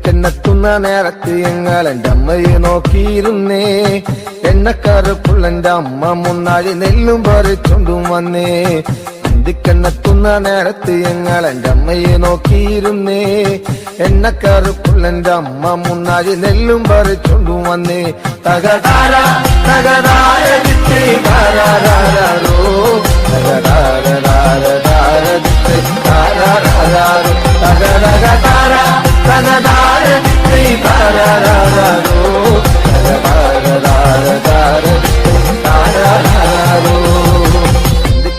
എന്നെത്തുന്ന നേരത്ത് ഞങ്ങൾ എന്റെ അമ്മയെ നോക്കിയിരുന്നേ. എണ്ണക്കറുപ്പുള്ളെന്റെ അമ്മ മുന്നാഴി നെല്ലും പറിച്ചൊണ്ടും വന്നേ. അന്തിക്കെന്നെത്തുന്ന നേരത്ത് ഞങ്ങൾ എന്റെ അമ്മയെ നോക്കിയിരുന്നേ. എണ്ണക്കറുപ്പുള്ളെന്റെ അമ്മ മുന്നാഴി നെല്ലും പറിച്ചൊണ്ടും വന്നേ. തകതാര തകതാര താരാരോ തകതാരോ തകതകതാര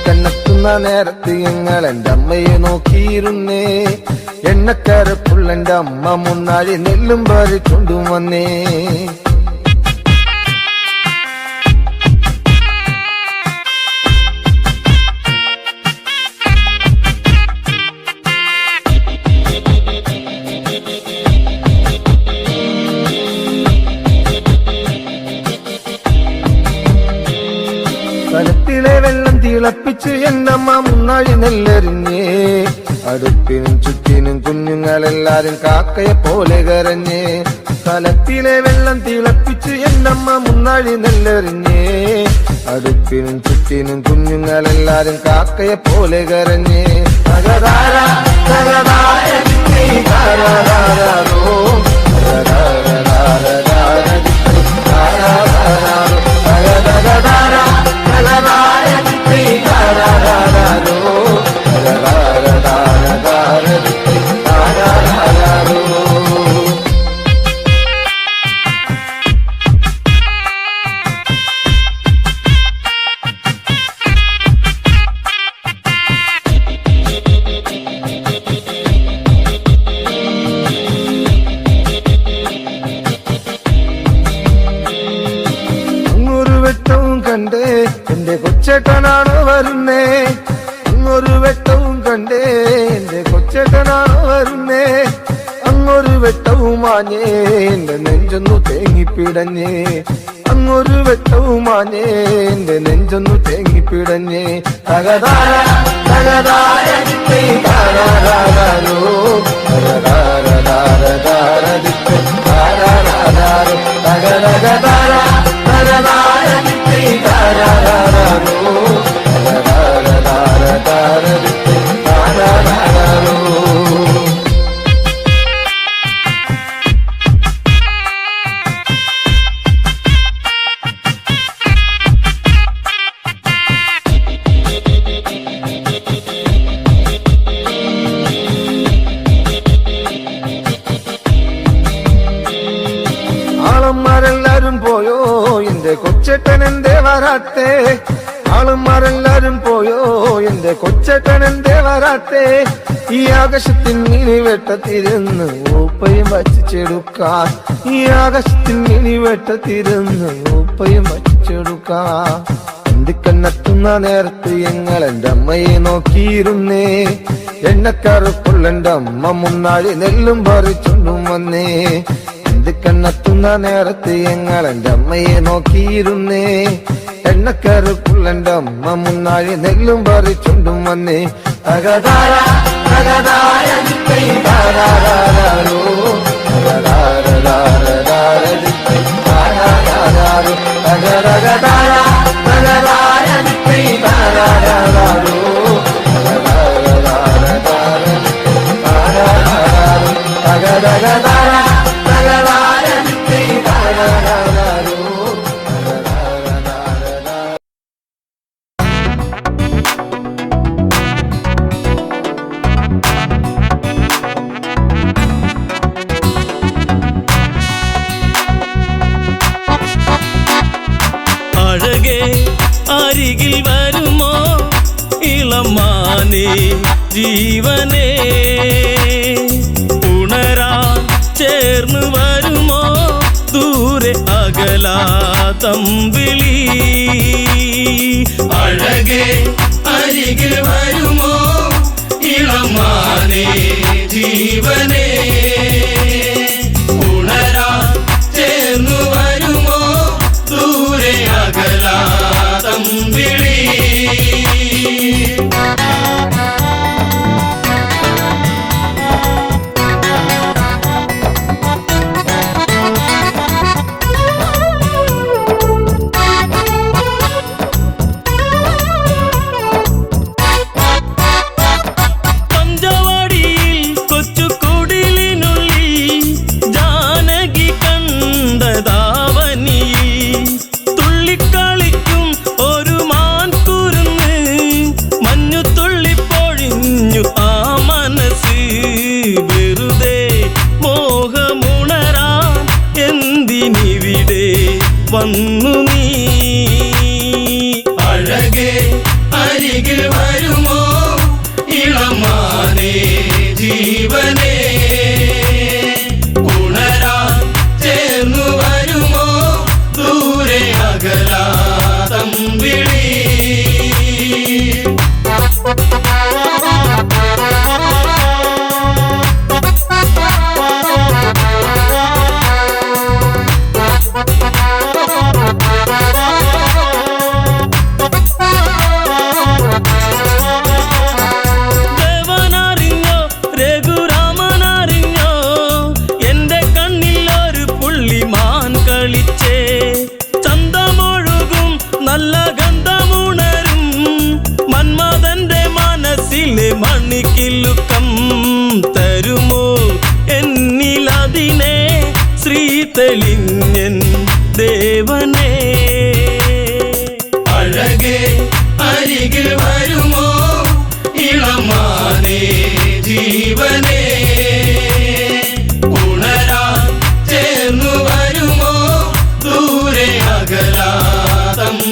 കണ്ണെത്തുന്ന നേരത്ത് ഞങ്ങൾ എന്റെ അമ്മയെ നോക്കിയിരുന്നേ. എണ്ണക്കരപ്പുള്ളെന്റെ അമ്മ മുന്നാഴി നെല്ലും പറിച്ചൊണ്ടും വന്നേ. കലത്തിലെ വെള്ളം തിളപ്പിച്ച് എന്നമ്മ മുന്നാഴി നെല്ലെറിഞ്ഞേ. അടുപ്പിനും ചുറ്റിനും കുഞ്ഞുങ്ങളെല്ലാരും കാക്കയെ പോലെ കരഞ്ഞേ. കലത്തിലെ വെള്ളം തിളപ്പിച്ച് എന്നമ്മ മുന്നാഴി നെല്ലെറിഞ്ഞേ. അടുപ്പിനും ചുറ്റിനും കുഞ്ഞുങ്ങളെല്ലാരും കാക്കയെ പോലെ കരഞ്ഞേ. തകതാര തകതാര താരാരോ കണ്ടേ എന്റെ കൊച്ചേട്ടനാണോ വരുന്നേ. അങ്ങൊരു വെട്ടവും കണ്ടേ എന്റെ കൊച്ചേട്ടനാണോ വരുന്നേ. അങ്ങൊരു വെട്ടവും മാഞ്ഞേ എന്റെ നെഞ്ചൊന്നു തേങ്ങിപ്പിടഞ്ഞേ. അങ്ങൊരു വെട്ടവും മാഞ്ഞേ എന്റെ നെഞ്ചൊന്നു തേങ്ങിപ്പിടഞ്ഞേ. തകതാര തകതാര താരാരോ തകതകതാര ആളന്മാരെല്ലാരും പോയോ എന്റെ കൊച്ചേട്ടൻ എന്തേ വരാത്തേ. ആളന്മാരെല്ലാരും പോയോ എന്റെ കൊച്ചേട്ടൻ എന്തേ വരാത്തേ. ഈ ആകാശത്തിൽ മിനി വെട്ടത്തിരുന്ന് ഊപ്പയും വച്ചിച്ചെടുക്കാൻ. ഈ ആകാശത്തിൽ മിനി വെട്ടത്തിരുന്ന് ഊപ്പയും വച്ചിച്ചെടുക്കാൻ. എന്തിക്കണ്ണെത്തുന്ന നേരത്ത് ഞങ്ങൾ എന്റെ അമ്മയെ നോക്കിയിരുന്നേ. എണ്ണക്കറുപ്പുള്ളെന്റെ അമ്മ മുന്നാഴി നെല്ലും പറിച്ചൊണ്ടും വന്നേ. കണ്ണെത്തുന്ന നേരത്ത് ഞങ്ങൾ എന്റെ അമ്മയെ നോക്കിയിരുന്നേ. എണ്ണക്കറുപ്പുള്ളെന്റെ അമ്മ മുന്നാഴി നെല്ലും പറിച്ചൊണ്ടും വന്നേ. തകതാര തകതാര താരാരോ തകതകതാര അരികിൽ വരുമോ ഇളമാനേ ജീവനേ. ഉണരാൻ ചേർന്ന് വരുമോ ദൂരെ ദൂരെ അകലാതമ്പിളി. അഴകേ അരികിൽ വരുമോ ഇളമാനേ ജീവനേ, ഉണരാ ചേർന്നു വരുമോ ദൂരെ അകലാതമ്പിളി. വന്നു നീ അഴകേ അരികിൽ വരുമോ ഇളമാനേ ജീവനേ, ഉണരാ ചേർന്നു വരുമോ ദൂരെ അകലാതമ്പിളി. നല്ല ഗന്ധമുണരും മന്മഥന്റെ മനസ്സിലെ മണിക്കിലുക്കം തരുമോ എന്നിലതിനെ ശ്രീ തെളിഞ്ഞൻ ദേവനേ. അഴകേ അരികിൽ വരുമോ ഇളമാനേ ജീവനേ, ഉണരാ ചേർന്നു വരുമോ ദൂരെ അകലാതമ്പിളി.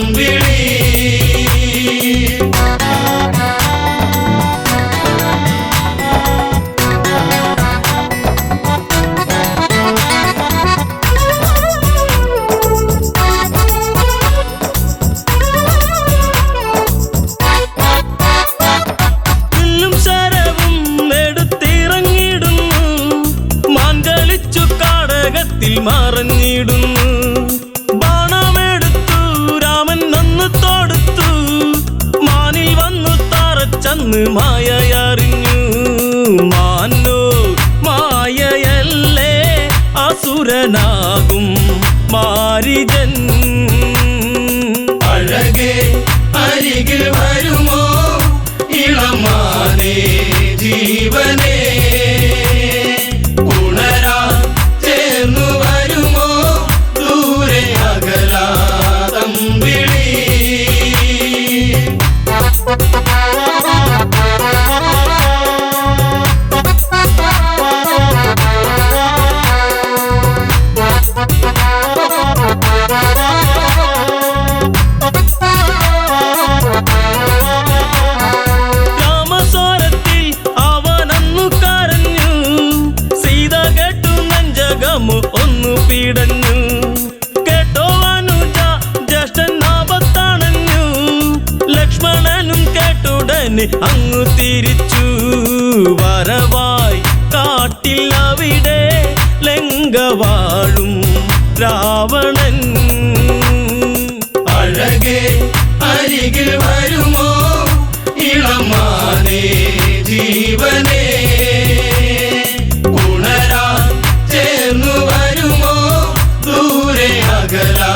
മറഞ്ഞിടുന്നു ബാണമെടുത്തു രാമൻ നന്നു തൊടുത്തു, മാനിൽ വന്നു തറച്ചന്ന് മായയറിഞ്ഞു. മാനോ മായയല്ലേ അസുരനാകും മാരിജൻ. അഴകേ അരികിൽ വരുമോ ഇളമാനേ ജീവനേ, ഉണരാ ചേർന്നു വരുമോ ദൂരെ അകലാതമ്പിളി. രാമസ്വരത്തിൽ അവനന്നു കരഞ്ഞു, സീത കേട്ടു നെഞ്ചകമു ഒന്നു പീടഞ്ഞു. കേട്ടോ അനുജ ജ്യേഷ്ഠൻ ആപത്താണഞ്ഞു, ലക്ഷ്മണനും കേട്ടുടനെ അങ്ങു തിരിച്ചു. വരവായി കാട്ടിൽ അവിടെ ലങ്ക വാഴും രാവണൻ. അഴകേ അരികിൽ വരുമോ ഇളമാനേ ജീവനേ, ഉണരാ ചേർന്നു വരുമോ ദൂരെ അകലാതമ്പിളി.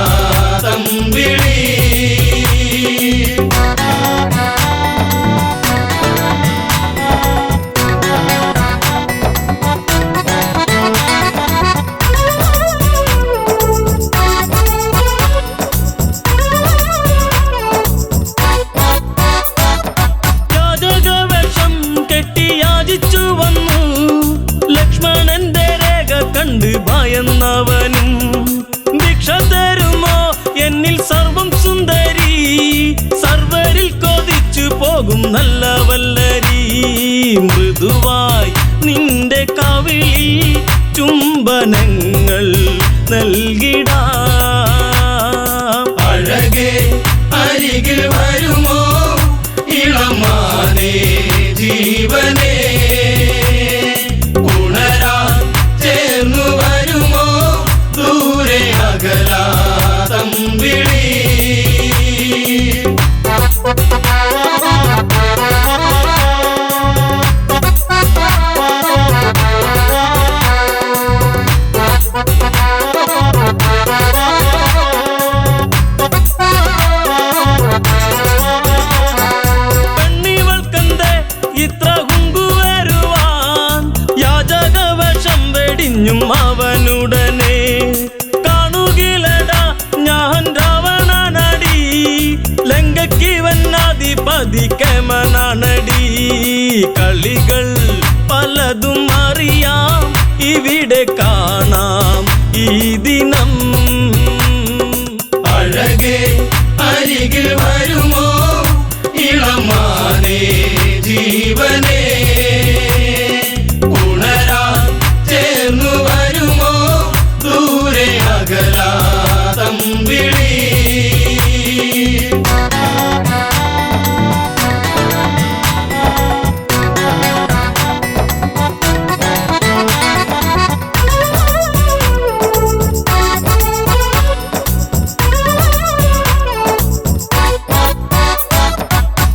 ലക്ഷ്മണന്റെ രേഖ കണ്ട് ഭയന്നവനും ഭിക്ഷ തരുമോ എന്നിൽ സർവം സുന്ദരി, സർവരിൽ കൊതിച്ചു പോകും നല്ല വല്ലരി. മൃദുവായി നിന്റെ കവിളിൽ ചുംബനങ്ങൾ നൽകിടാ പെണ്ണിവൾക്കെന്തേ ഇത്ര ഹുങ്കുവരുവാൻ? യാചകവശം വെടിഞ്ഞും അവനുടനെ കാണുകിലടാ ഞാൻ രാവണനടി, ലങ്കയ്ക്കിവനാധിപതി കേമനാണടി. കളികൾ പലതും അറിയാം, ഇവിടെ കാണാം ഈ ദിനം. അഴകേ അരികിൽ വരുമോ ഇളമാനേ ജീവനേ, ഉണരാൻ ചേർന്നു വരുമോ ദൂരെ അകലാ തമ്പിളി.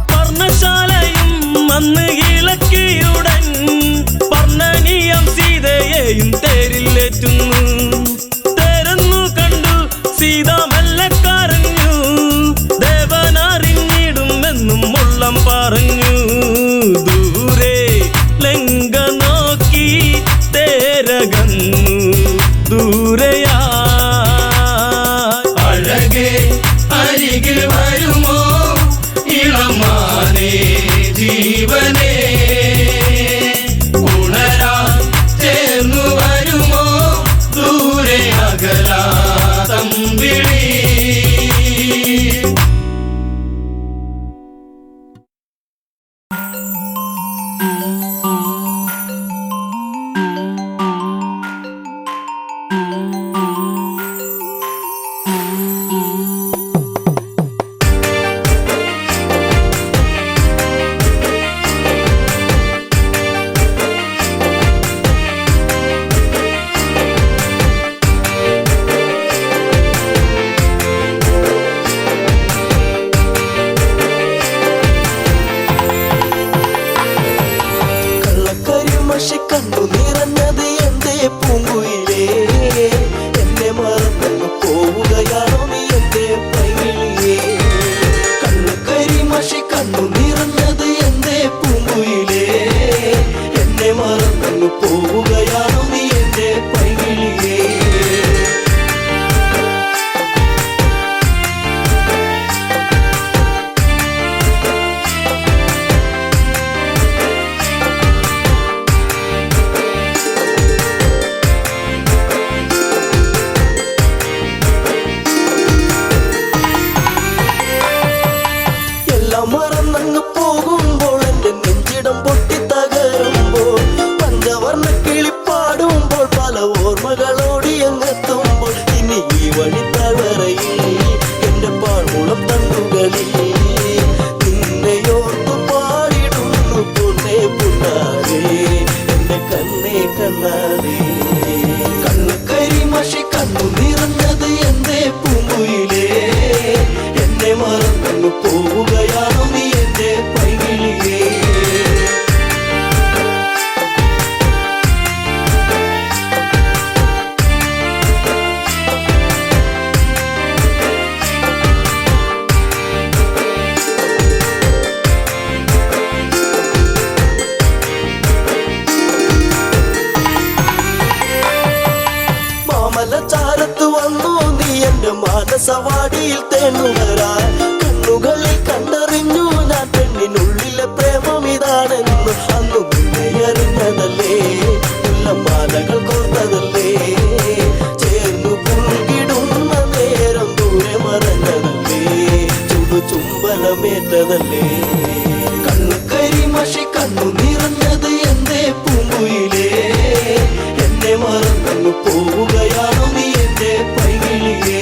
പർണശാലയും അന്ന് ഇളക്കിയുടൻ പർണനീയം സീതയെയും തേരിലേറ്റുന്നു. തേരെന്നു കണ്ടു സീത മെല്ലെ കരഞ്ഞു, ദേവനറിഞ്ഞിടുമെന്നും ഉള്ളം പറഞ്ഞു. ദൂരെ ലങ്ക നോക്കി തേരകന്നു ദൂരയാ. അഴകേ അരികിൽ വരുമോ ഇളമാനേ ജീവനേ, ഉണരാൻ ചേർന്നു വരുമോ ദൂരെ അകലാ തമ്പിളി. കള്ളക്കരിമഷി കണ്ടു നിറഞ്ഞത് എന്തേ പൂങ്കുയിലേ, എന്നെ മറന്നു പോവുകയാണോ നീ എന്റെ പൈകിളിയേ. കള്ളക്കരിമഷി കണ്ടു നിറഞ്ഞത് എന്തേ പൂങ്കുയിലേ, എന്നെ മറന്നു പോവുകയാണോ നീ എന്റെ പൈകിളിയേ. എല്ലാം മറന്നങ്ങ് പോകുമ്പോൾ എന്റെ നെഞ്ചിടം പൊട്ടി തകരുമ്പോൾ, പഞ്ചവർണ്ണ കിളിപ്പാടുമ്പോൾ പല ഓർമ്മകളോടി അങ്ങെത്തുമ്പോൾ, ഇനി ഈ വഴി തളറയിൽ എന്റെ പാഴ്മുളം തണ്ടുകളിൽ നിന്നെയോർത്തു പാടിടുന്നു പൊന്നേ പുണ്ണാരേ എന്റെ കണ്ണേ കണ്ണാരേ. കണ്ണുകരിമഷി കണ്ണു നിറഞ്ഞത് എന്തേ പൂങ്കുയിലേ, എന്നെ മറന്നു പോവുകയാണോ നീ എന്റെ പൈകിളിയേ. മാമലച്ചാരത്ത് വന്നു നീ എന്റെ മാനസവാടിയിൽ തേണുവരാൻ, കണ്ണുകളിൽ കണ്ടറിഞ്ഞു ഞാൻ പെണ്ണിനുള്ളിലെ പ്രേമം ഇതാണെന്ന്. അന്നു നിന്നെ അറിഞ്ഞതല്ലേ, മുല്ലമാലകൾ കോർത്തതല്ലേ, ചേർന്നു പുൽകിടുന്ന നേരം ദൂരെ മറഞ്ഞതല്ലേ, ചുംബനമേറ്റതല്ലേ. കണ്ണുകരിമഷി കണ്ണു നിറഞ്ഞത് എന്തേ പൂങ്കുയിലേ, എന്നെ മറന്നു പോവുകയാണോ നീ എന്റെ പൈകിളിയേ.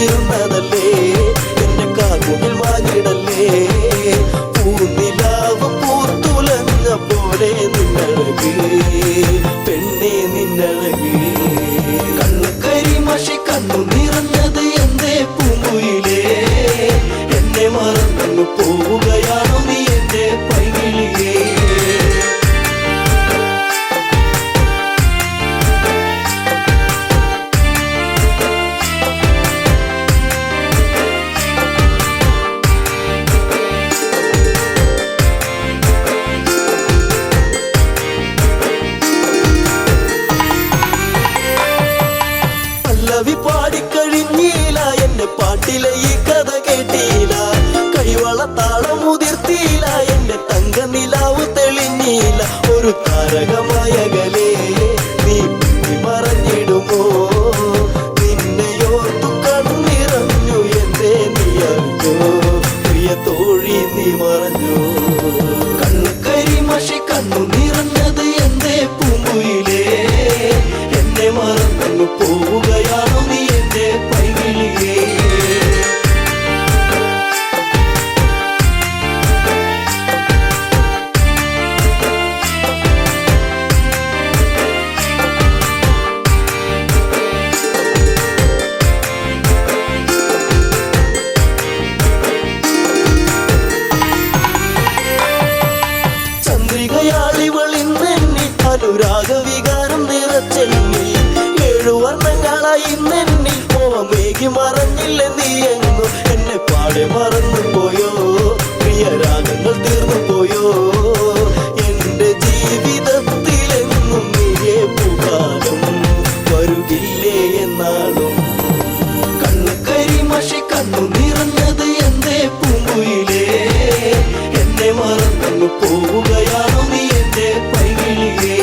തീർന്നതല്ലേ എന്റെ കാർമുകിൽ മാഞ്ഞിടല്ലേ പൂനിലാവ് പൂത്തുലഞ്ഞ പോലെ നിന്നഴക് പെണ്ണെ നിന്നഴക് കണ്ണു കരിമഷി കണ്ണു നിറഞ്ഞത് എന്തേ പൂങ്കുയിലേ എന്നെ മറന്നു പോവുകയാണോ നീ എന്റെ പൈകിളിയേ പല്ലവി പാടിക്കഴിഞ്ഞില്ല എന്റെ പാട്ടിലെ ഈ കഥ കേട്ടില്ല കൈവള താളം മുതിർത്തില്ല എന്റെ തങ്ക നിലാവ് തെളിഞ്ഞില്ല ഒരു താരകമായകലേ നീ മറഞ്ഞിടുമോ നിന്നെയോർത്തു കണ്ണിറഞ്ഞു എന്തേ നീ അറിഞ്ഞോ പ്രിയ തോഴി നീ മറഞ്ഞു കണ്ണു കരിമഷി കണ്ണു നിറഞ്ഞത് എന്തേ പൂങ്കുയിലേ എന്നെ മറന്നു പോവുകയാണോ നീ എന്റെ പൈകിളിയേ ചന്ദ്രികയാളിവളിന്നെന്നി അനുരാഗ വികാരം നിറച്ചെന്നി 7 വർണ്ണങ്ങളായി നെന്നി മോഹമേകി മറഞ്ഞില്ല നീ എങ്ങും എന്നെ പാടെ മറന്നു പോയോ പ്രിയരാഗങ്ങൾ തീർന്നു പോയോ എന്റെ ജീവിതത്തിലെങ്ങും നീയേ പൂകാലം വരുകില്ലേ എന്നാളും കണ്ണു കരിമഷി കണ്ണു നിറഞ്ഞത് എന്തേ പൂങ്കുയിലേ എന്നെ മറന്നു പോവുകയാണോ നീ എന്റെ പൈകിളിയേ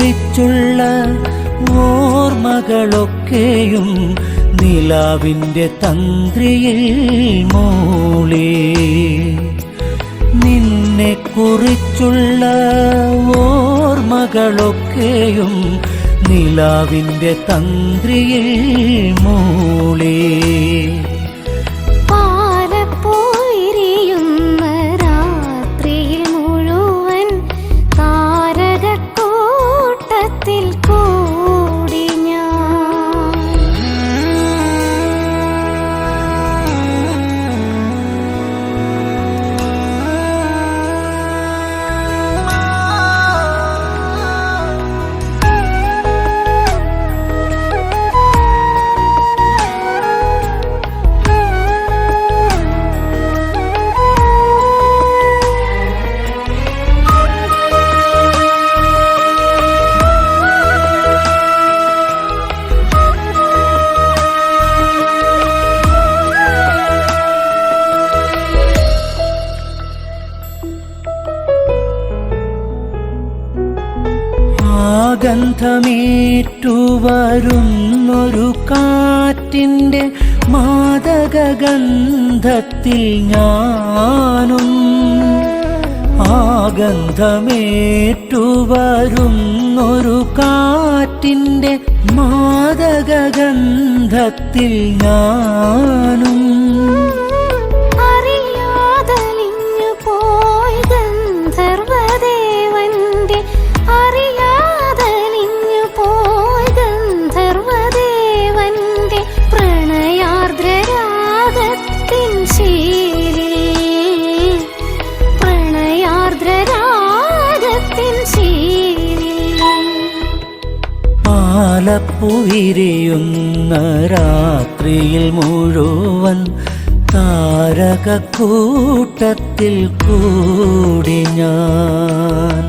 കുറിച്ചുള്ള ഓർമ്മകളൊക്കെയും നിലാവിൻ്റെ തന്ത്രിയിൽ മൂളി. നിന്നെ കുറിച്ചുള്ള ഓർമ്മകളൊക്കെയും നിലാവിൻ്റെ തന്ത്രിയിൽ മൂളി. പാലപ്പോയിരിയുന്ന രാത്രിയിൽ മുഴുവൻ താരകക്കൂട്ടത്തിൽ കൂടി ഞാൻ. ഗന്ധമേറ്റുവരുന്നൊരു കാറ്റിൻ്റെ മാദകഗന്ധത്തിൽ ഞാനും. ഗന്ധമേറ്റുവരുന്നൊരു കാറ്റിൻ്റെ മാദകഗന്ധത്തിൽ ഞാനും. അറിയാതലിഞ്ഞു പോയി ഗന്ധർവദേവന്റെ പ്രണയാർദ്രരാഗത്തിൻ ശീലിൽ പാലപ്പുവിരിയുന്ന രാത്രിയിൽ മുഴുവൻ താരകക്കൂട്ടത്തിൽ കൂടി ഞാൻ.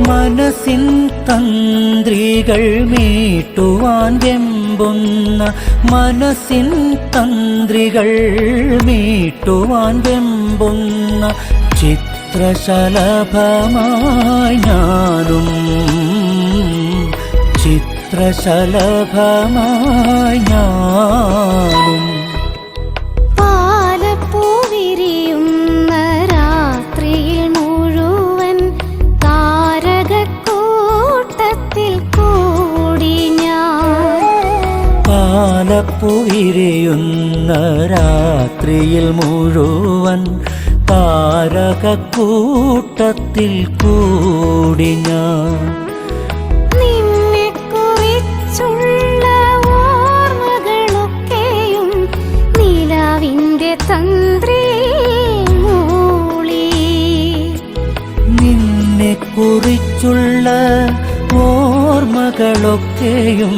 മനസ്സിൻ തന്ത്രികൾ മീട്ടുവാൻ വെമ്പുന്ന, മനസ്സിൻ തന്ത്രികൾ മീട്ടുവാൻ വെമ്പുന്ന ചിത്രശലഭമായി ഞാനും. ചിത്രശലഭമായി ഞാനും. പാലപ്പൂവിരിയുന്ന രാത്രിയിൽ മുഴുവൻ താരകക്കൂട്ടത്തിൽ കൂടി ഞാൻ. പാലപ്പൂവിരിയുന്ന രാത്രിയിൽ മുഴുവൻ താരകക്കൂട്ടത്തിൽ കൂടി ഞാൻ. നിന്നെക്കുറിച്ചുള്ള ഓർമ്മകളൊക്കെയും നിലാവിൻ്റെ തന്ത്രിയിൽ മൂളി. നിന്നെക്കുറിച്ചുള്ള ഓർമ്മകളൊക്കെയും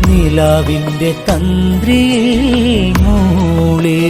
നിലാവിൻ്റെ തന്ത്രിയിൽ മൂളി.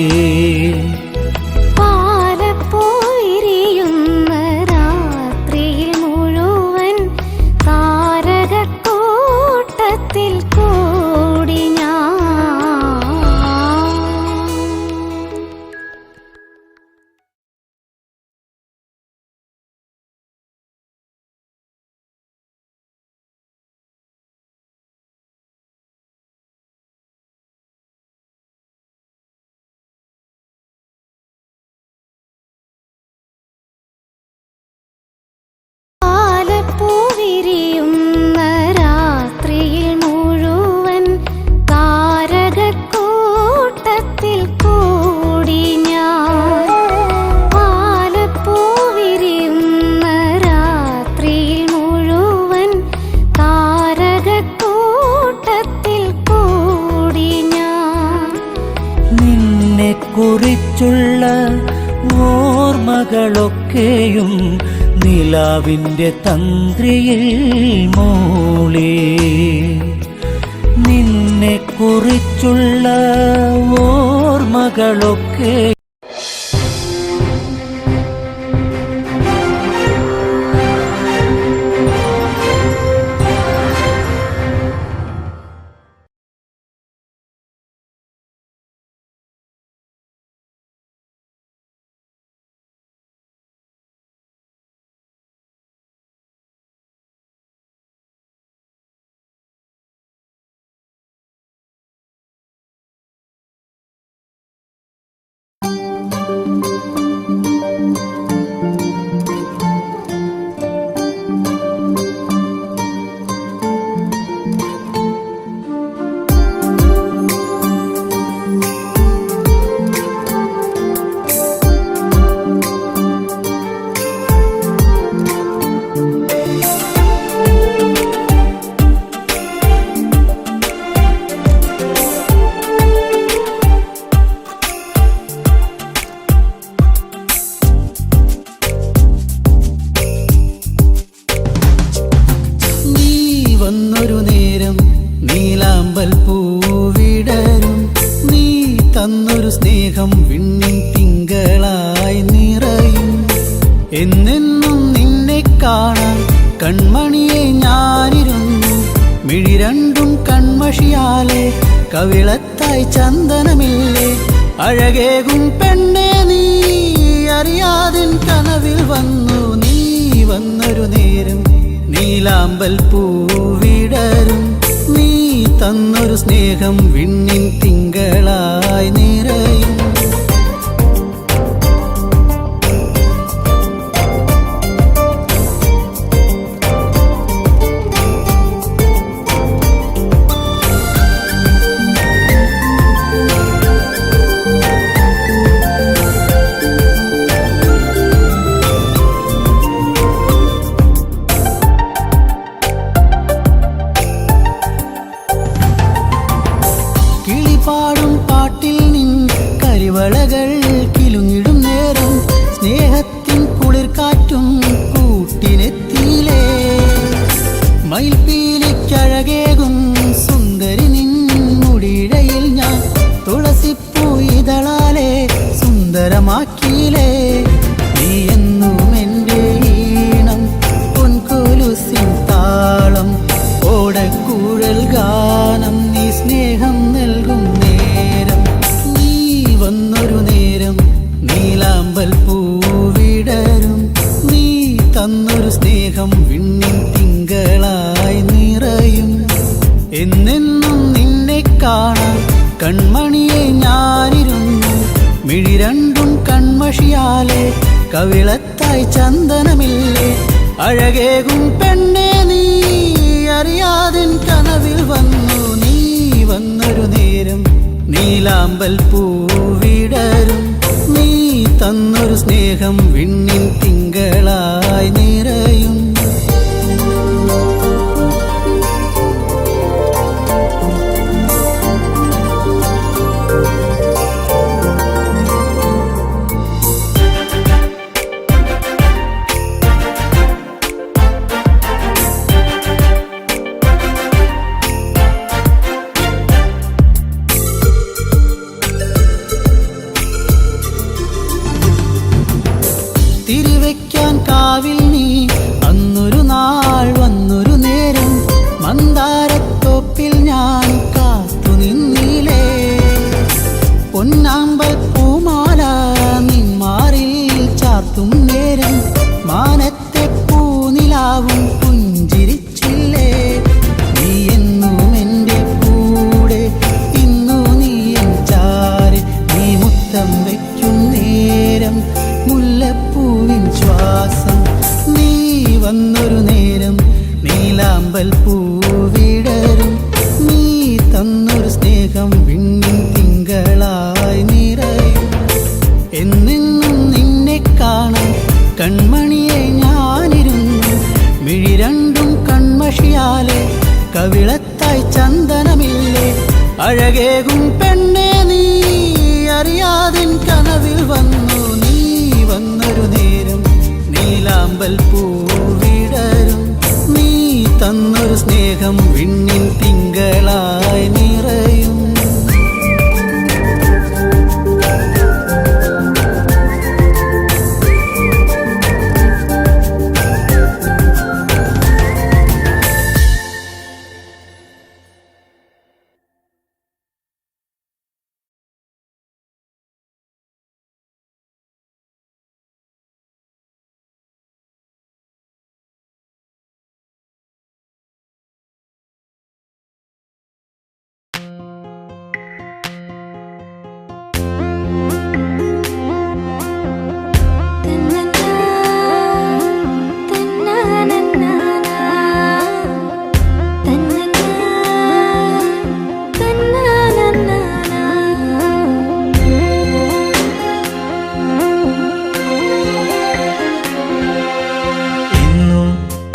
കുറിച്ചുള്ള ഓർമ്മകളൊക്കെയും നിലാവിൻ്റെ തന്ത്രിയിൽ മൂളി. നിന്നെ കുറിച്ചുള്ള ഓർമ്മകളൊക്കെ തന്നൊരു സ്നേഹം വിണ്ണിൻ തിങ്കളായി നിറയും. എന്നെന്നും നിന്നെ കാണാൻ കൺമണിയെ ഞാനിരുന്നു. മിഴി രണ്ടും കൺമഷിയാലെ കവിളത്തായി ചന്ദനമില്ലേ. അഴകേകും പെണ്ണെ നീ അറിയാതിൻ കനവിൽ വന്നു. നീ വന്നൊരു നേരം നീലാമ്പൽ പൂവിടരും. നീ തന്നൊരു സ്നേഹം വിണ്ണിൻ തിങ്കളായി നിറയും. പാടും പാട്ടിൽ നിൻ കരിവളകൾ കിലുങ്ങിടും നേരം സ്നേഹത്തിൻ കുളിർക്കാറ്റും കൂട്ടിനെത്തിയിലേ. മയിൽപ്പീലിക്കഴകേകും സുന്ദരി നിൻ മുടിയിഴയിൽ ഞാൻ തുളസിപ്പൂ ഇതളാലെ സുന്ദരമാക്കിയിലേ. നീ എന്നും എൻ്റെ ഈണം പൊൻകൊലുസിൻ താളം ഓടക്കൂഴൽ ഗാനം. നീ സ്നേഹം നൽകും നേരം. നീ വന്നൊരു നേരം നീലാമ്പൽ പൂവിടരും. നീ തന്നൊരു സ്നേഹം വിണ്ണിൻ തിങ്കളായി നിറയും. എന്നെന്നും നിന്നെ കാണാൻ കൺമണിയെ ഞാനിരുന്നു. മിഴി രണ്ടും കൺമഷിയാലെ കവിളത്തായി ചന്ദനമില്ലേ. അഴകേകും പെണ്ണെ നീ അറിയാതിൻ കനവിൽ വന്നു. നീ വന്നൊരു നേരം നീലാമ്പൽ പൂവിടരും. നീ തന്നൊരു സ്നേഹം വിണ്ണിൻ തിങ്കളായി നിറയും. തിരിവെക്കാൻ കാവിൽ നീ അന്നൊരു നാൾ വന്നൊരു നേരം മന്ദാരത്തോപ്പിൽ ഞാൻ കാത്തു നിന്നിലേ. പൊന്നാമ്പൽ പൂമാല നിന്മാറിൽ ചാർത്തും നേരം മാനത്തെ പൂനിലാവും പുഞ്ചിരിച്ചില്ലേ. നീ എന്നും എൻ്റെ കൂടെ ഇന്നു നീ എൻ ചാരെ. നീ മുത്തം വയ്ക്കും നേരം മുല്ലപ്പൂവിൻ ശ്വാസം. നീ വന്നൊരു നേരം നീലാമ്പൽ പൂവിടരും. നീ തന്നൊരു സ്നേഹം വിണ്ണിൻ തിങ്കളായി നിറയും. എന്നെന്നും നിന്നെ കാണാൻ കൺമണിയെ ഞാനിരുന്നു. മിഴി രണ്ടും കൺമഷിയാലെ കവിളത്തായി ചന്ദനമില്ലേ. അഴകേകും പെണ്ണെ നീ അറിയാതിൻ വന്നു നീ വന്നൊരു നേരം നീലാമ്പൽ പൂവിടരും നീ തന്നൊരു സ്നേഹം വിണ്ണിൻ തിങ്കളായി നിറയും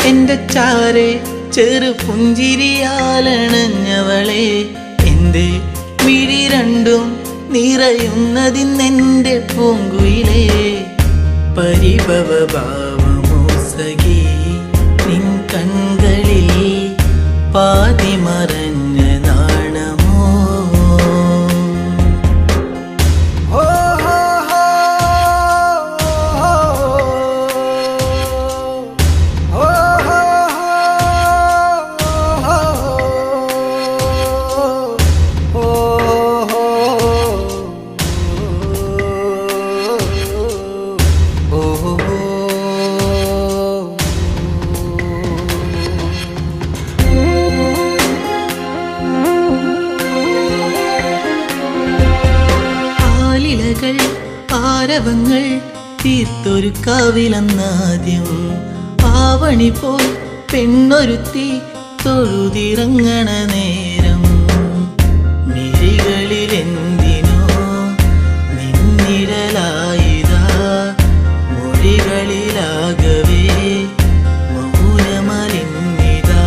എന്റെ ചാരെ ചെറു പുഞ്ചിരിയാലണഞ്ഞവളെ എന്റെ മിഴി രണ്ടും നിറയുന്നതിന്നെന്റെ പൂങ്കുയിലേ പരിഭവ ഭാവമോ സഖി നിൻ കൺകളിൽ പാതി മറഞ്ഞ നാണമോ ആരവങ്ങൾ തീർത്തൊരു കാവിലെന്നാദ്യം ആവണി പോൽ പെണ്ണൊരുത്തി തൊഴുതിറങ്ങണ നേരം മിഴികളിലെന്തിനോ നിന്നിഴലായിതാ മൊഴികളിലാകവേ മൗനമലിന്നിതാ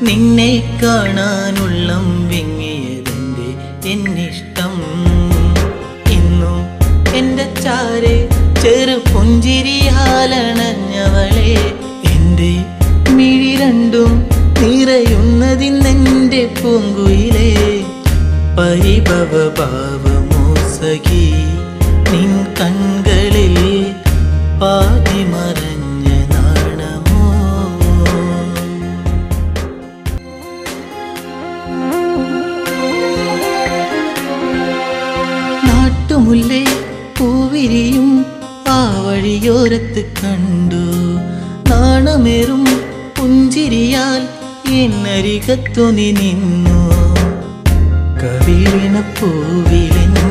നിന്നെ കാണാനുള്ളം വിങ്ങിയതെന്റെ എന്നിഷ്ടം എന്റെ ചാരെ ചെറു പുഞ്ചിരിയാലണഞ്ഞവളെ എന്റെ മിഴി രണ്ടും നിറയുന്നതിന്നെന്റെ പൂങ്കുയിലേ പരിഭവ ഭാവമോ സഖി നിൻ കൺകളിൽ പാതി മറഞ്ഞ നാണമോ നാട്ടുമുല്ലേ പൂവിരിയും ആ വഴിയോരത്ത് കണ്ടു നാണമേറും പുഞ്ചിരിയാൽ എന്നരികത്തു നീ നിന്നു കവിളിന പൂവിലെന്നു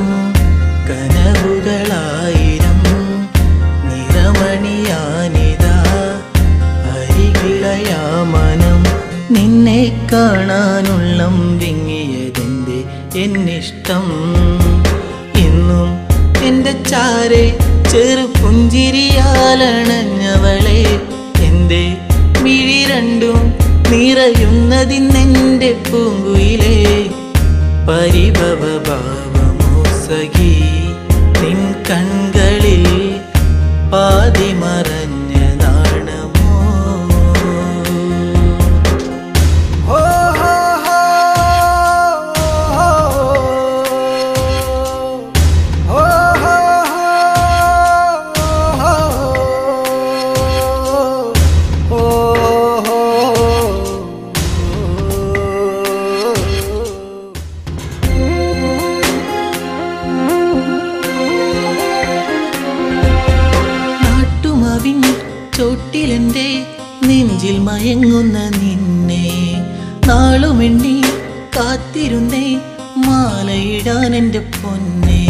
കനവുകളായിരം നിറമണിയാനിതാ അരികിളയാ മനം നിന്നെ കാണാനുള്ളം വിങ്ങിയതെന്റെ എന്നിഷ്ടം ഇന്നും എന്റെ ചാരെ ചെറു പുഞ്ചിരിയാലണഞ്ഞവളെ എന്റെ മിഴി രണ്ടും നിറയുന്നതിന്നെന്റെ പൂങ്കുയിലേ പരിഭവ ഭാവമോ സഖി നിൻ കൺകളിൽ പാതി മറഞ്ഞ നാണമോ ചോട്ടിലെന്റെ നെഞ്ചിൽ മയങ്ങുന്ന നിന്നെ നാളുമെണ്ണി കാത്തിരുന്നേ മാലയിടാൻ എൻ്റെ പൊന്നെ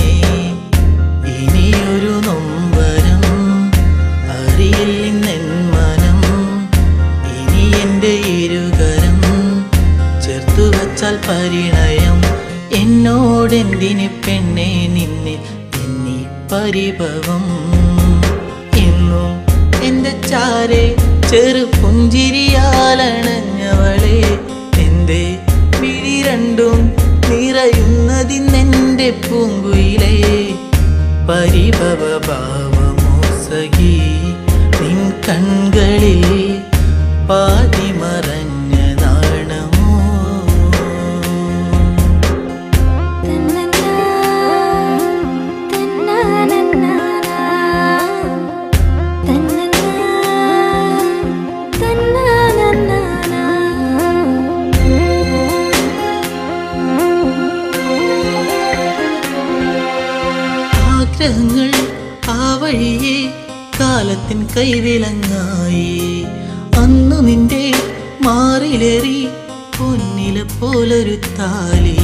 ഇനിയൊരു നൊമ്പരം അറിയില്ലെന്നെൻ മനം ഇനി എൻ്റെ ഇരുകരം ചേർത്തു വച്ചാൽ പരിണയം എന്നോടെന്തിന് പെണ്ണെ നിന്നിൽ എന്നീ പരിഭവം എന്നും എന്റെ ചാരെ ചെറു പുഞ്ചിരിയാലണഞ്ഞവളെ എന്റെ മിഴി രണ്ടും നിറയുന്നതിന്നെന്റെ പൂങ്കുയിലേ പരിഭവ ഭാവമോ സഖി നിൻ കൺകളിൽ പാതി മറഞ്ഞ നാണമോ ആഗ്രഹങ്ങൾ ആ വഴിയെ കാലത്തിൻ കൈവിലങ്ങായി അന്നു നിന്റെ മാറിലേറി പൊന്നില പോലൊരു താലി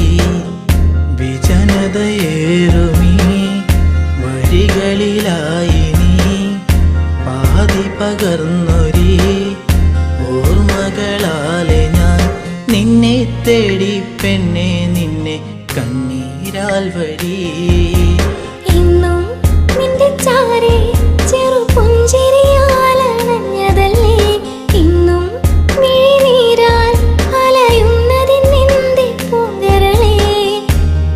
വിജനതയേറുമീ വഴികളിലായി നീ പാതി പകർന്നൊരി ഓർമ്മകളാലെ ഞാൻ നിന്നെ തേടി പെണ്ണെ നിന്നെ കണ്ണീരാൽ വഴി ഇന്നും നിന്റെ ചാരേ ചെറു പുഞ്ചിരിയാലണഞ്ഞതല്ലേ ഇന്നും മിഴിനീരാൽ അലയുന്നതിനെന്റെ പൂങ്കരളേ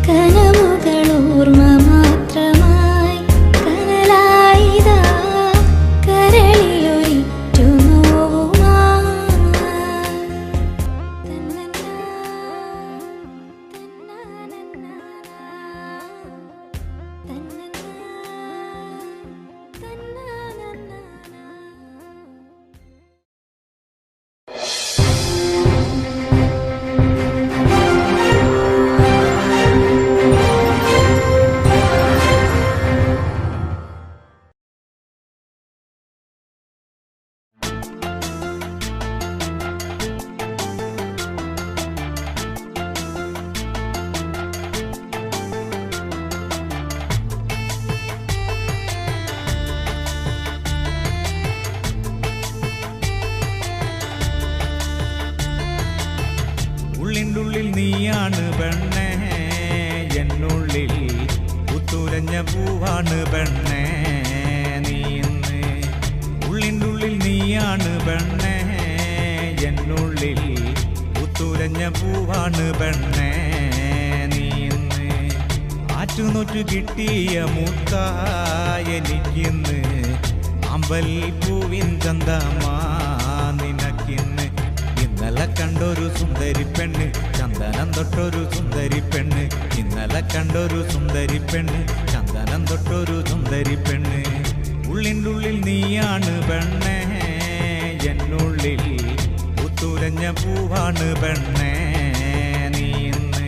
കനവുകൾ ഓർമ്മ മാത്രമായി കനലായിതാ കരളിലൊരിറ്റു ഉള്ളിനുള്ളിൽ നീയാണ് പെണ്ണേ എന്നുള്ളിൽ പുത്തുലഞ്ഞ പൂവാണ് പെണ്ണേ നീ ഇന്ന് ഉള്ളിനുള്ളിൽ നീയാണ് പെണ്ണേ എന്നുള്ളിൽ പുത്തുലഞ്ഞ പൂവാണ് പെണ്ണേ നീ ഇന്ന് ആറ്റുനൊറ്റു കിട്ടിയ മുത്തായ എനിക്കിന്ന് അമ്പൽ പൂവിൻ ചന്തമാ നിനക്കിന്ന് ഇന്നലെ കണ്ടൊരു സുന്ദരി പെണ്ണ് ചന്ദനം തൊട്ടൊരു സുന്ദരി പെണ്ണ് ഇന്നലെ കണ്ടൊരു സുന്ദരി പെണ്ണ് ചന്ദനം തൊട്ടൊരു സുന്ദരി പെണ്ണ് ഉള്ളിനുള്ളിൽ നീയാണ് പെണ്ണേ എന്നുള്ളിൽ പുത്തുലഞ്ഞ പൂവാണ് പെണ്ണേ നീ ഇന്ന്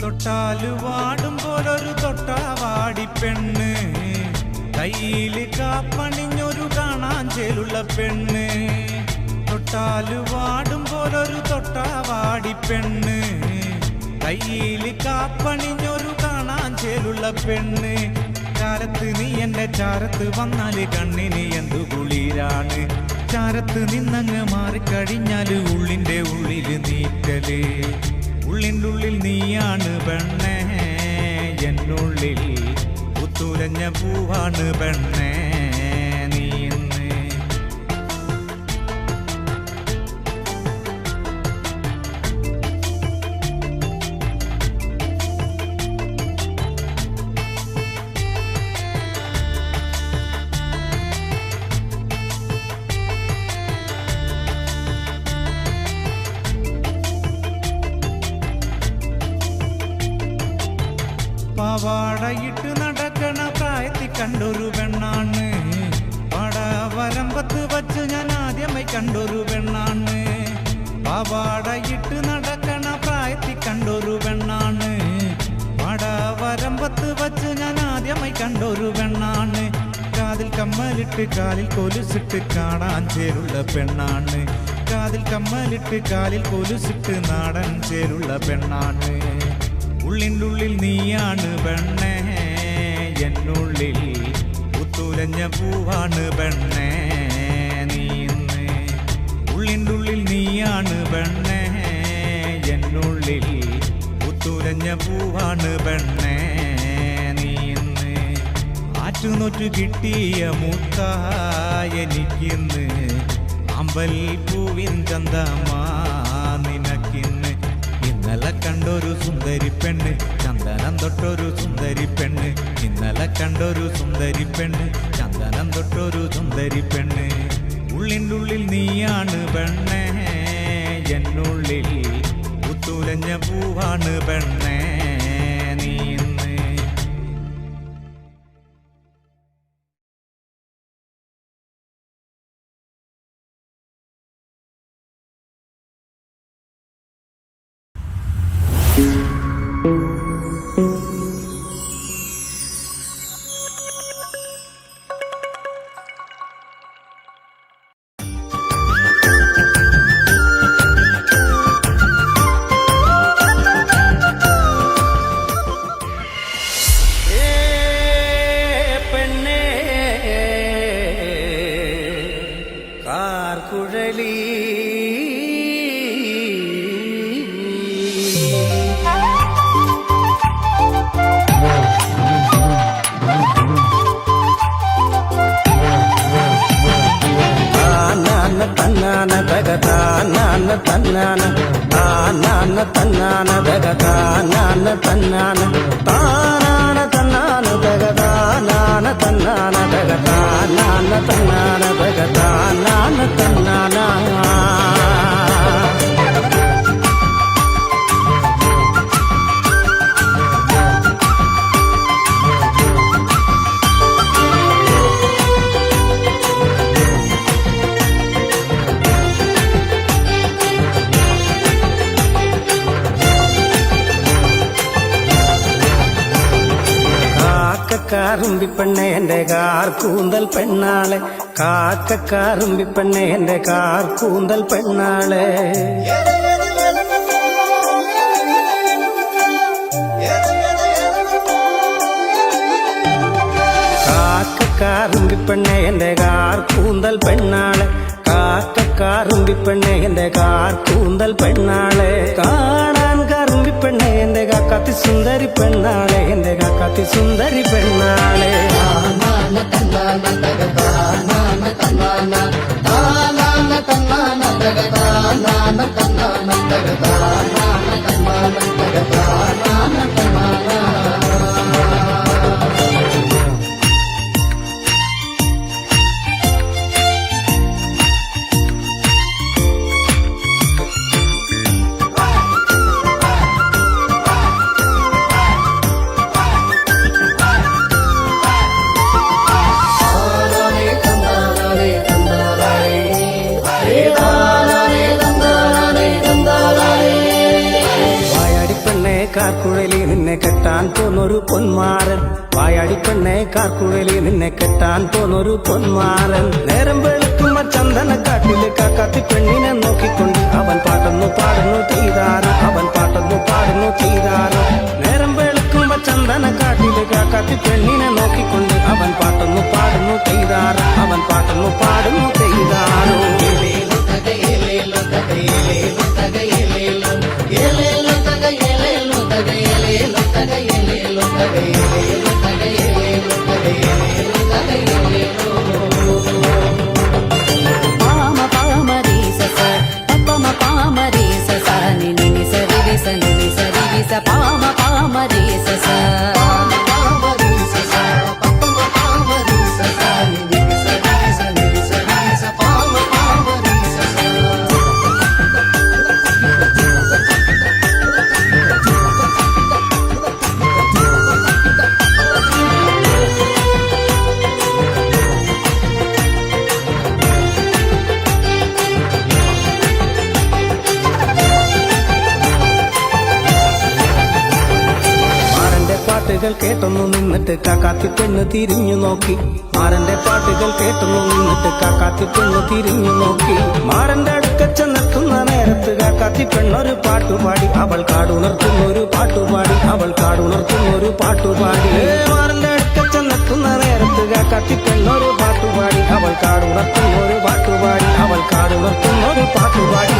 തൊട്ടാല് വാടും പോലൊരു തൊട്ടാവാടി പെണ്ണ് കയ്യില് കാപ്പണിഞ്ഞൊരു കാണാൻ ചേലുള്ള പെണ്ണ് തൊട്ടാല് വാടും പോലൊരു തൊട്ടാവാടി പെണ്ണ് കയ്യില് കാപ്പണിഞ്ഞൊരു കാണാൻ ചേലുള്ള പെണ്ണ് ചാരത്ത് നീ എന്റെ ചാരത്ത് വന്നാല് കണ്ണിന് എന്തു കുളിരാണ് ചാരത്ത് നിന്നങ്ങ് മാറിക്കഴിഞ്ഞാല് ഉള്ളിന്റെ ഉള്ളില് നീക്കല് ഉള്ളിൻ്റെ ഉള്ളിൽ നീയാണ് പെണ്ണേ എന്നുള്ളിൽ പുത്തുലഞ്ഞ പൂവാണ് പെണ്ണേ നീ ഇന്ന് പാവാടയിട്ട് നടക്കണ പ്രായത്തിൽ കണ്ടൊരു പെണ്ണാണ് പടവരമ്പത്ത് വച്ച് ഞാൻ ആദ്യമായി കണ്ടൊരു പെണ്ണാണ് പാവാടയിട്ട് നടക്കണ പ്രായത്തിൽ കണ്ടൊരു പെണ്ണാണ് പടവരമ്പത്ത് വച്ച് ഞാൻ ആദ്യമായി കണ്ടൊരു പെണ്ണാണ് കാതിൽ കമ്മലിട്ട് കാലിൽ കൊലുസിട്ട് കാണാൻ ചേരുള്ള പെണ്ണാണ് കാതിൽ കമ്മലിട്ട് കാലിൽ കൊലുസിട്ട് നാടൻ ചേരുള്ള പെണ്ണാണ് ഉള്ളിൻ്റെ ഉള്ളിൽ നീയാണ് പെണ്ണേ എന്നുള്ളിൽ പുത്തുലഞ്ഞ പൂവാണ് പെണ്ണേ നീ ഇന്ന് ഉള്ളിൻ്റെ ഉള്ളിൽ നീയാണ് പെണ്ണേ എന്നുള്ളിൽ പുത്തുലഞ്ഞ പൂവാണ് പെണ്ണേ നീ ഇന്ന് ആറ്റുനൊറ്റു കിട്ടിയ മുത്തായെനിക്കിന്ന് അമ്പൽ പൂവിൻ ചന്തമാ നിനക്കിന്ന് ഇന്നലെ കണ്ടൊരു സുന്ദരി പെണ്ണ് ചന്ദനം തൊട്ടൊരു സുന്ദരി പെണ്ണ് ഇന്നലെ കണ്ടൊരു സുന്ദരി പെണ്ണ് ചന്ദനം തൊട്ടൊരു സുന്ദരി പെണ്ണ് ഉള്ളിൻ്റെ ഉള്ളിൽ നീയാണ് പെണ്ണേ എന്നുള്ളിൽ പുത്തുലഞ്ഞ പൂവാണ് പെണ്ണേ നീ ഇന്ന് പെണ്ണേ കാർക്കുഴലി തന്നാന തകതാന തന്നാന താനാന തന്നാന തകതാന തന്നാന താനാന തന്നാന തകതാന തന്നാന തകതാന തന്നാന തകതാന തന്നാന കാക്കക്കാറുമ്പി പെണ്ണെ എന്റെ കാർ കൂന്തൽ പെണ്ണാളെ കാക്കക്കാറുമ്പി പെണ്ണെ എന്റെ കാർ കൂന്തൽ പെണ്ണാളെ കാക്കക്കാറുമ്പി പെണ്ണെ എന്റെ കാർ കൂന്തൽ പെണ്ണാളെ കാക്കക്കാറുമ്പി പെണ്ണെ എന്റെ കാർ കൂന്തൽ പെണ്ണാളെ കാണാൻ കറുമ്പി പെണ്ണെ എന്റെ കാക്കാത്തി സുന്ദരി പെണ്ണാളെ എന്റെ കാക്കാത്തി സുന്ദരി പെണ്ണാളെ കാർക്കുഴലി നിന്നെ കെട്ടാൻ പോന്നൊരു പൊന്മാരൻ വായാടി പെണ്ണെ കാർക്കുഴലി നിന്നെ കെട്ടാൻ പോന്നൊരു പൊന്മാരൻ നേരം വെളുക്കുമ്പോ ചന്ദനക്കാട്ടില് കാക്കാത്തി പെണ്ണിനെ നോക്കിക്കൊണ്ട് അവൻ പാട്ടൊന്നു പാടുന്നു ചെയ്താരോ അവൻ പാട്ടൊന്നു പാടുന്നു ചെയ്താരോ നേരം വെളുക്കുമ്പോ ചന്ദനക്കാട്ടില് കാക്കാത്തി പെണ്ണിനെ നോക്കിക്കൊണ്ട് അവൻ പാട്ടൊന്നു പാടുന്നു ചെയ്താരോ അവൻ പാട്ടൊന്നു പാടുന്നു ചെയ്താരോ കേട്ടൊന്നു നിന്നിട്ട് കാക്കാത്തി പെണ്ണ് തിരിഞ്ഞു നോക്കി മാരന്റെ പാട്ടുകൾ കേട്ടൊന്നു നിന്നിട്ട് കാക്കാത്തി പെണ്ണ് തിരിഞ്ഞു നോക്കി മാരന്റെ അടുക്ക ചെന്നെത്തുന്ന നേരത്ത് കാക്കാത്തി പെണ്ണൊരു പാട്ടുപാടി അവൾ കാടുണർത്തുന്നൊരു പാട്ടുപാടി അവൾ കാടുണർത്തുന്നൊരു പാട്ടുപാടി മാരന്റെ അടുക്ക ചെന്നെത്തുന്ന നേരത്ത് കാക്കാത്തി പെണ്ണൊരു പാട്ടുപാടി അവൾ കാടുണർത്തുന്നൊരു പാട്ടുപാടി അവൾ കാടുണർത്തുന്നൊരു പാട്ടുപാടി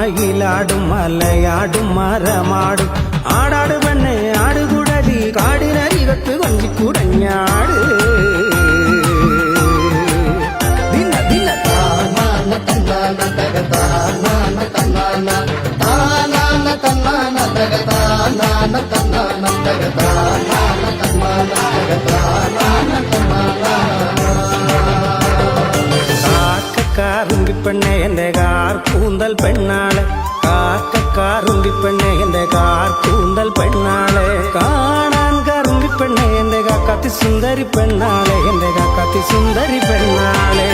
മയിലാടും മലയാടും മരമാടും ആടാട് പെണ്ണെ ആടുകുടലി കാടിനരികത്ത് കൊഞ്ചിക്കുടഞ്ഞാട് ദിന ദിന താനാന തന്നാന തക താനാന തന്നാന താനാന തന്നാന തക താനാന തന്നാന തക താനാന തന്നാന തക താനാന തന്നാന കാക്കക്കാറുണ്ടിപ്പെണ്ണെ എൻ്റെ കാർ കൂന്തൽ പെണ്ണാളെ കാക്കക്കാറുണ്ടിപ്പെണ്ണെ എൻ്റെ കാർ കൂന്തൽ പെണ്ണാളെ കാണാൻ കറുമ്പിപ്പെണ്ണെ എൻ്റെ കാക്കാത്തി സുന്ദരി പെണ്ണാളെ എൻ്റെ കാക്കാത്തി സുന്ദരി പെണ്ണാളെ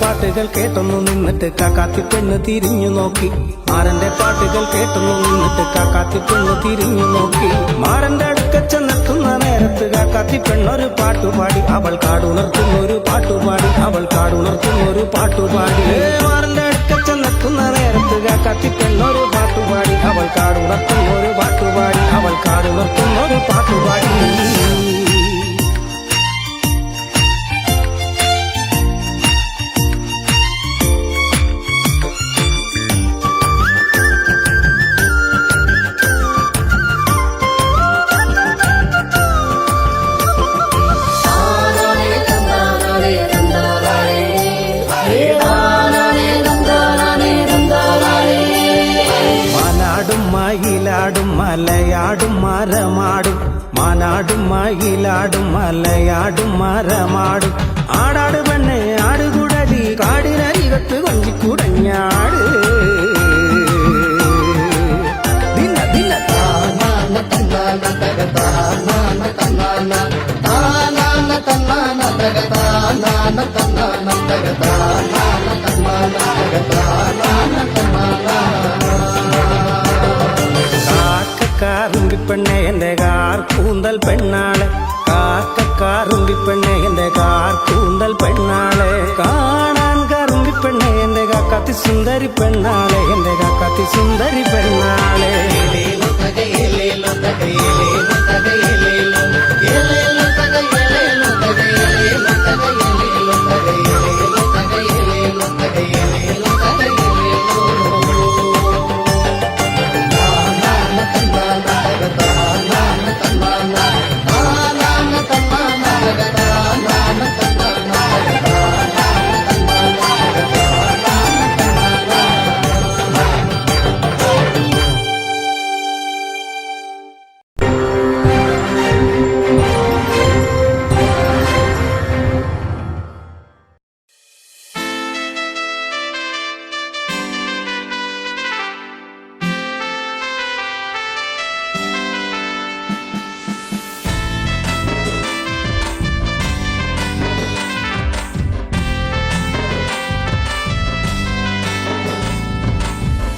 പാട്ടുകൾ കേട്ടൊന്നു നിന്നിട്ട് കാക്കാത്തി പെണ്ണ് തിരിഞ്ഞു നോക്കി മാരന്റെ പാട്ടുകൾ കേട്ടൊന്നു നിന്നിട്ട് കാക്കാത്തി പെണ്ണ് തിരിഞ്ഞു നോക്കി മാരന്റെ അടുക്ക ചെന്നെത്തുന്ന നേരത്ത് കാക്കാത്തി പെണ്ണൊരു പാട്ടുപാടി അവൾ കാടുണർത്തുന്നൊരു പാട്ടുപാടി അവൾ കാടുണർത്തുന്നൊരു പാട്ടുപാടി മാരന്റെ അടുക്ക ചെന്നെത്തുന്ന നേരത്ത് കാക്കാത്തി പെണ്ണൊരു പാട്ടുപാടി അവൾ കാടുണർത്തുന്നൊരു പാട്ടുപാടി അവൾ കാടുണർത്തുന്നൊരു പാട്ടുപാടി മയിലാടും മലയാടും മരമാടും മാനാടും മയിലാടും മലയാടും മരമാടും ആടാട് പെണ്ണെ ആടുകുടലി കാടിനരികത്ത് കൊഞ്ചിക്കുടഞ്ഞാട് ദിന ദിന താനാന തന്നാന തക താനാന തന്നാന താനാന തന്നാന തക താനാന തന്നാന തക താനാന തന്നാന തക താനാന തന്നാന കാക്കക്കാറുണ്ടിപ്പെണ്ണെ എൻ്റെ കാർ കൂന്തൽ പെണ്ണാളെ കാക്കക്കാറുണ്ടിപ്പെണ്ണെ എൻ്റെ കാർ കൂന്തൽ പെണ്ണാളെ കാണാൻ കറുമ്പിപ്പെണ്ണെ എൻ്റെ കാക്കാത്തി സുന്ദരി പെണ്ണാളെ എൻ്റെ കാക്കാത്തി സുന്ദരി പെണ്ണാളെ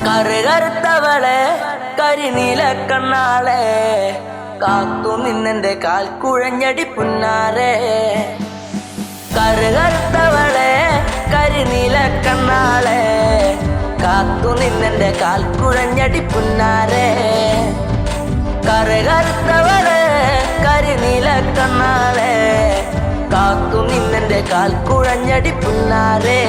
കറുകറുത്തവളെ കരിനീല കണ്ണാളെ കാത്തു നിന്നെന്റെ കാൽ കുഴഞ്ഞടി പുന്നാരെ കറുകറുത്തവളെ കരിനീല കണ്ണാളെ കാത്തു നിന്നെന്റെ കാൽ കുഴഞ്ഞടി പുന്നാരെ കറുകറുത്തവളെ കരിനീല കണ്ണാളെ കാത്തു നിന്നെന്റെ കാൽ കുഴഞ്ഞടി പുന്നാരെ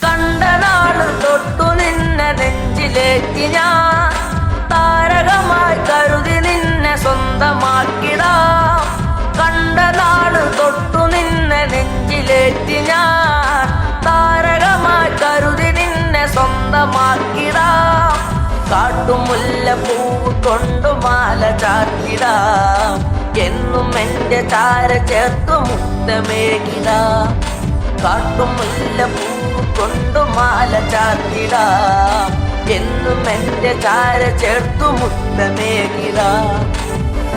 കണ്ട നെഞ്ചിലേറ്റി ഞാൻ താരകമായി കരുതി നിന്നെ സ്വന്തമാക്കിടാം. കണ്ട നാട് തൊട്ടു നിന്നെ നെഞ്ചിലേറ്റി ഞാൻ താരകമായി കരുതി നിന്നെ സ്വന്തമാക്കിടാം. കാട്ടുമുല്ല പൂവ് കൊണ്ടു മാല ചാർത്തിടാം. എന്നും എൻ്റെ ചാര ചേർത്തു മുത്തമേകിടാം. കാട്ടുമുല്ല പൂവ് കൊണ്ടു മാല ചാർത്തിടാം. എന്നും എൻ്റെ ചാര ചേർത്തു മുത്തമേകിടാം.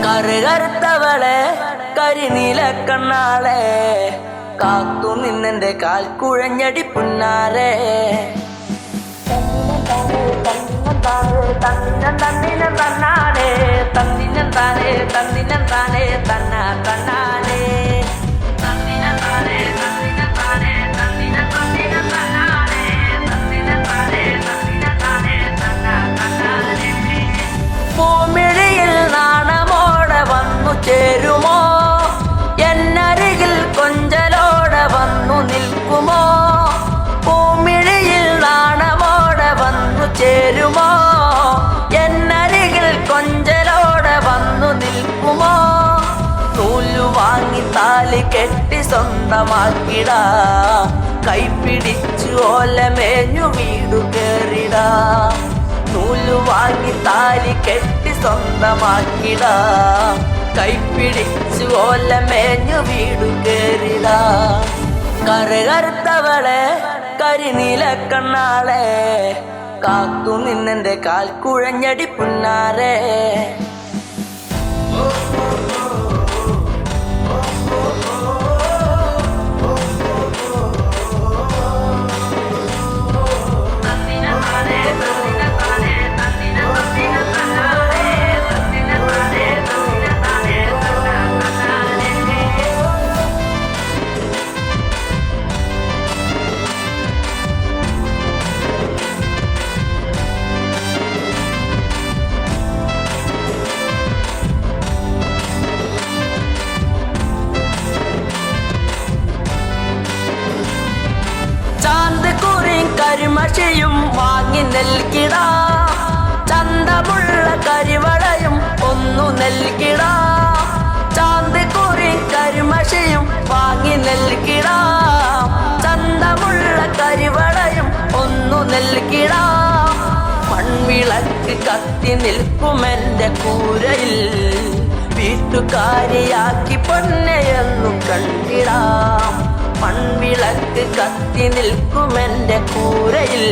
കറുകറുത്തവളെ കരിനീല കണ്ണാളെ കാത്തു നിന്നെന്റെ കാൽ കുഴഞ്ഞടി പുന്നാരെ. തന്നിനം തന്നാനെ തന്നിനം താനേ തന്നിനം താനേ തന്ന തന്നാനേ തന്നിനം താനേ തന്നിനം താനേ തന്നിനം തന്നിനം തന്നാനേ തന്നിനം താനേ തന്നിനം താനേ തന്ന തന്നാനേ. പൂമിഴിയിൽ നാണമോടെ വന്നു ചേരുമോ? എന്നരികിൽ കൊഞ്ചലോടെ വന്നു നിൽക്കുമോ? പൂമിഴിയിൽ നാണമോടെ വന്നു ചേരുമോ? എന്നരികിൽ കൊഞ്ചലോടെ വന്നു നിൽക്കുമോ? നൂലു വാങ്ങി താലി കെട്ടി സ്വന്തമാക്കിടാ. കൈപിടിച്ചു ഓലമേഞ്ഞു വീടു കേറിടാ. നൂലു വാങ്ങി താലി കെട്ടി സ്വന്തമാക്കിടാ. കൈപിടിച്ചു ഓലമേഞ്ഞു വീടു കേറിടാ. കറുകറുത്തവളെ കരിനീല കണ്ണാളെ കാത്തു നിന്നെന്റെ കാൽ കുഴഞ്ഞടി പുന്നാരെ. കരിമഷിയും വാങ്ങി നൽകിടാ. ചന്തമുള്ള കരിവളയും ഒന്നു നൽകിടാ. ചാന്തിക്കുറി കരിമഷിയും വാങ്ങി നൽകിടാ. ചന്തമുള്ള കരിവളയും ഒന്നു നൽകിടാ. മൺവിളക്ക് കത്തി നിൽക്കുമെന്റെ കൂരയിൽ വീട്ടുകാരിയാക്കി പൊന്നെയെന്നു കണ്ടിടാം. മൺവിളക്ക് കത്തി നിൽക്കുമെന്റെ കൂരയിൽ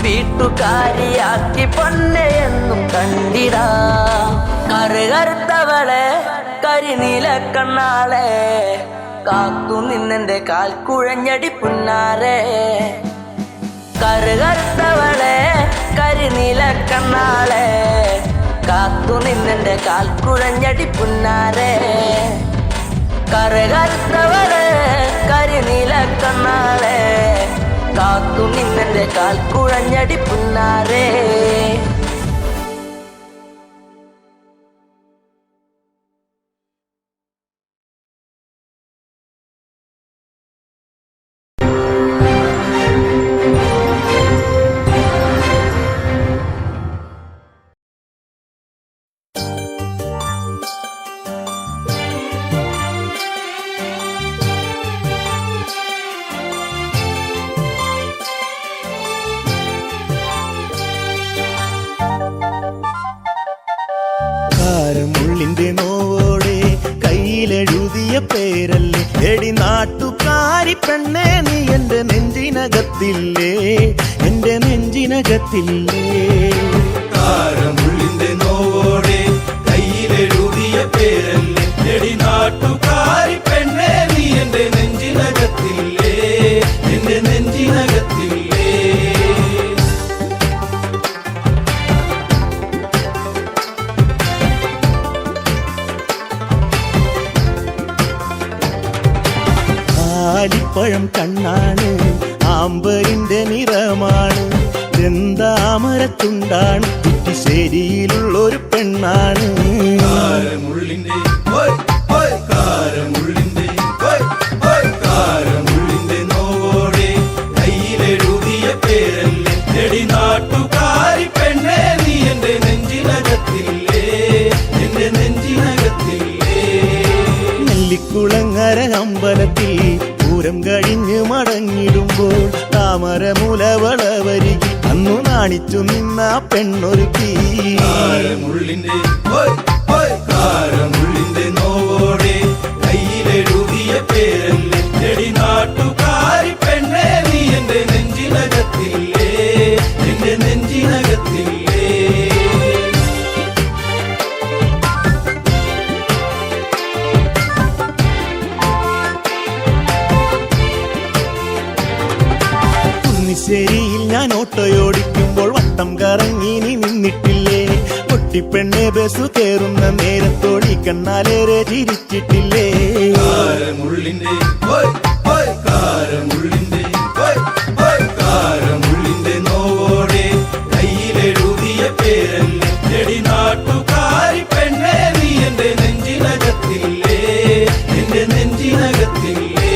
വീട്ടുകാരിയാക്കി പൊന്നെയെന്നും കണ്ടിടാ. കറുകറുത്തവളെ കരിനീല കണ്ണാളെ കാത്തു നിന്നെന്റെ കാൽ കുഴഞ്ഞടി പുന്നാരെ. കറുകറുത്തവളെ കരിനീല കണ്ണാളെ കാത്തു നിന്നെന്റെ കാൽ കുഴഞ്ഞടി പുന്നാരെ. കറുകറുത്തവളെ കരിനീല കണ്ണാളെ കാത്തു നിന്നെന്റെ കാൽ കുഴഞ്ഞടി പുന്നാരെ. കാരമുള്ളിന്റെ നോവോടെ കയ്യിലെഴുതിയ പേരല്ലേ എടി നാട്ടുകാരി പെണ്ണേ നീ എന്റെ നെഞ്ചിനകത്തില്ലേ എന്റെ നെഞ്ചിനകത്തില്ലേ. കാരമുള്ളിന്റെ നോവോടെ കയ്യിലെഴുതിയ പേരല്ലേ എടി നാട്ടുകാരി പെണ്ണേ നീ എന്റെ നെഞ്ചിനകത്തില്ലേ എന്റെ നെഞ്ചിനകത്തില്ലേ. ആലിപ്പഴം കണ്ണാണ് ആമ്പരിന്റെ നിറമാണ് എന്താമരത്തുണ്ടാണ് കുറ്റിശ്ശേരിയിലുള്ളൊരു പെണ്ണാണ്. കാരമുള്ളിന്റെ കാരമുള്ളിന്റെ കാരമുള്ളിന്റെ നോവോടെ കയ്യിലെഴുതിയ പേരല്ലേ എടി നാട്ടുകാരി പൂരം കഴിഞ്ഞ് മടങ്ങിടുമ്പോൾ താമരമുലവളവരികിൽ അന്നു നാണിച്ചു നിന്ന പെണ്ണൊരുക്കി കാരമുള്ളിന്റെ കാരമുള്ളിന്റെ നോവോടെ കയ്യിലെഴുതിയ പേരല്ലേ എടി നാട്ടുകാരി പെണ്ണേ നീ എന്റെ നെഞ്ചിനകത്തില്ലേ എന്റെ നെഞ്ചിനകത്തില്ലേ കുന്നിശ്ശേരിയിൽ ഞാൻ ഓട്ടോയോടിക്കുമ്പോൾ വട്ടം കറങ്ങി നീ നിന്നിട്ടില്ലേ പൊട്ടിപ്പെണ്ണെ ബസ് കയറുന്ന നേരത്തോടി കണ്ണാലേറെ ചിരിച്ചിട്ടില്ലേ കാരമുള്ളിന്റെ കാരമുള്ളിന്റെ കാരമുള്ളിന്റെ നോവോടെ കയ്യിലെഴുതിയ പേരല്ലേ എടി നാട്ടുകാരി പെണ്ണേ നീ എന്റെ നെഞ്ചിനകത്തില്ലേ എന്റെ നെഞ്ചിനകത്തില്ലേ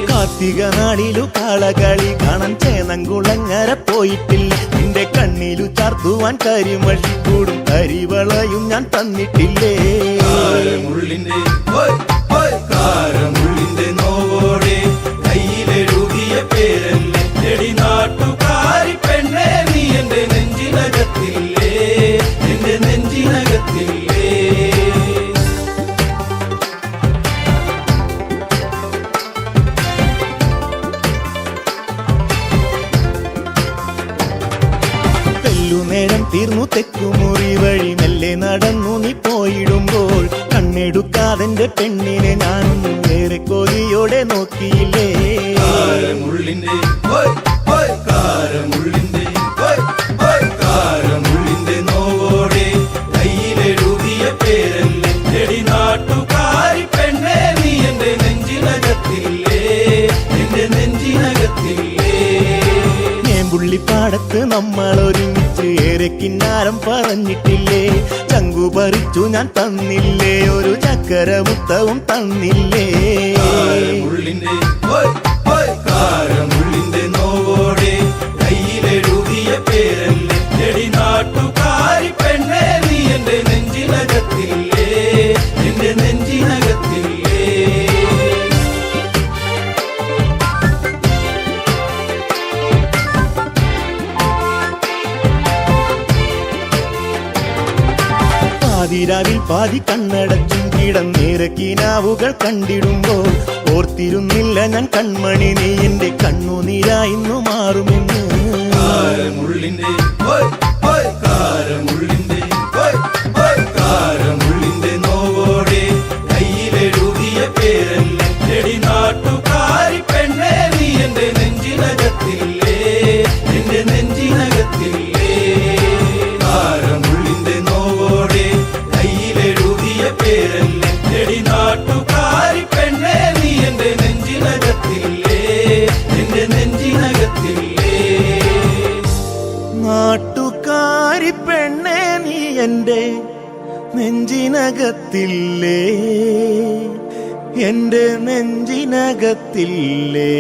കാർത്തിക നാളിലു കാളകളി കാണാൻ ചേനങ്കുളങ്ങര പോയിട്ടില്ല നിന്റെ കണ്ണിലു ചാർത്തുവാൻ കരിമഷി കൂടും കരിവളയും ഞാൻ തന്നിട്ടില്ലേ കാരമുള്ളിന്റെ കാരമുള്ളിന്റെ നോവോടെ കയ്യിലെഴുതിയ പേരല്ലേ എടി നാട്ടുകാരി പെണ്ണേ നീ എന്റെ നെഞ്ചിനകത്തില്ലേ എന്റെ നെഞ്ചിനകത്തില്ലേ നേരം തീർന്നു തെക്കുമുറി വഴി മെല്ലെ നടന്നു നീ പോയിടുമ്പോൾ കണ്ണെടുക്കാതെന്റെ പെണ്ണിനെ ഞാനൊന്നും വേറെ കൊതിയോടെ നോക്കിയില്ലേ കാരമുള്ളിന്റെ കാരമുള്ളിന്റെ കാരമുള്ളിന്റെ നോവോടെ കയ്യിലെഴുതിയ പേരല്ലേ എടി നാട്ടുകാരി പെണ്ണേ നീ എന്റെ നെഞ്ചിനകത്തില്ലേ എന്റെ നെഞ്ചിനകത്തില്ലേ പുള്ളിപ്പാടത്ത് നമ്മൾ ഒരുമിച്ച് ഏറെ കിന്നാരം പറഞ്ഞിട്ടില്ലേ ചങ്കു പറിച്ചു ഞാൻ തന്നില്ലേ ഒരു ചക്കര മുത്തവും തന്നില്ലേ കാരമുള്ളിന്റെ കാരമുള്ളിന്റെ നോവോടെ കയ്യിലെഴുതിയ പേരല്ലേ എടി നാട്ടുകാരി പെണ്ണേ നീ എന്റെ നെഞ്ചിനകത്തില്ലേ എന്റെ നെഞ്ചിനകത്തില്ലേ പാതിരാവിൽ പാതി കണ്ണടച്ചും കിടന്നേറെ കിനാവുകൾ കണ്ടിടുമ്പോൾ ഓർത്തിരുന്നില്ല ഞാൻ കൺമണി നീ എന്റെ കണ്ണുനീരായിന്നു മാറുമെന്ന് കാരമുള്ളിന്റെ കാരമുള്ളിന്റെ കാരമുള്ളിന്റെ നോവോടെ കയ്യിലെഴുതിയ പേരല്ലേ എടി നാട്ടുകാരി പെണ്ണേ നീ എന്റെ നെഞ്ചിനകത്തില്ലേ എന്റെ നെഞ്ചിനകത്തില്ലേ കാരമുള്ളിന്റെ നോവോടെ കയ്യിലെഴുതിയ പേരല്ലേ എടി നാട്ടുകാരി പെണ്ണേ നീ എന്റെ നെഞ്ചിനകത്തില്ലേ എന്റെ നെഞ്ചിനകത്തില്ലേ നാട്ടുകാരി പെണ്ണേ നീ എന്റെ നെഞ്ചിനകത്തില്ലേ എന്റെ നെഞ്ചിനകത്തില്ലേ